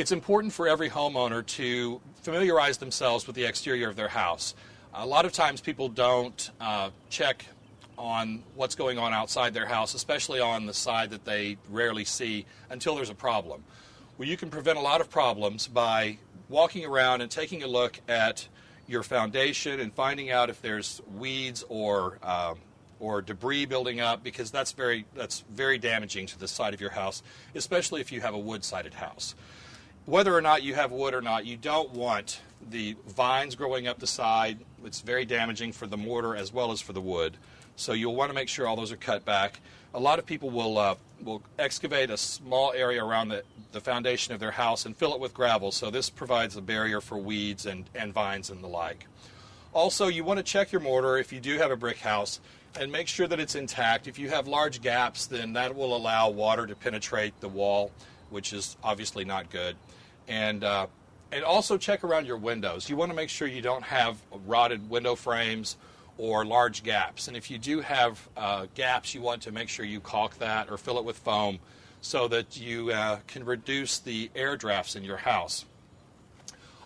It's important for every homeowner to familiarize themselves with the exterior of their house. A lot of times people don't check on what's going on outside their house, especially on the side that they rarely see until there's a problem. Well, you can prevent a lot of problems by walking around and taking a look at your foundation and finding out if there's weeds or debris building up, because that's very damaging to the side of your house, especially if you have a wood-sided house. Whether or not you have wood or not, you don't want the vines growing up the side. It's very damaging for the mortar as well as for the wood. So you'll want to make sure all those are cut back. A lot of people will excavate a small area around the foundation of their house and fill it with gravel. So this provides a barrier for weeds and vines and the like. Also, you want to check your mortar if you do have a brick house and make sure that it's intact. If you have large gaps, then that will allow water to penetrate the wall, which is obviously not good. And also check around your windows. You want to make sure you don't have rotted window frames or large gaps. And if you do have gaps, you want to make sure you caulk that or fill it with foam so that you can reduce the air drafts in your house.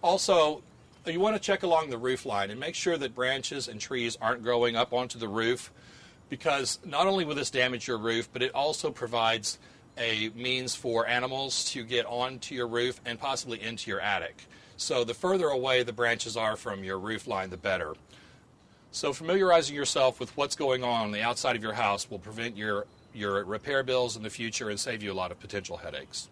Also, you want to check along the roof line and make sure that branches and trees aren't growing up onto the roof, because not only will this damage your roof, but it also provides a means for animals to get onto your roof and possibly into your attic. So the further away the branches are from your roof line, the better. So familiarizing yourself with what's going on the outside of your house will prevent your repair bills in the future and save you a lot of potential headaches.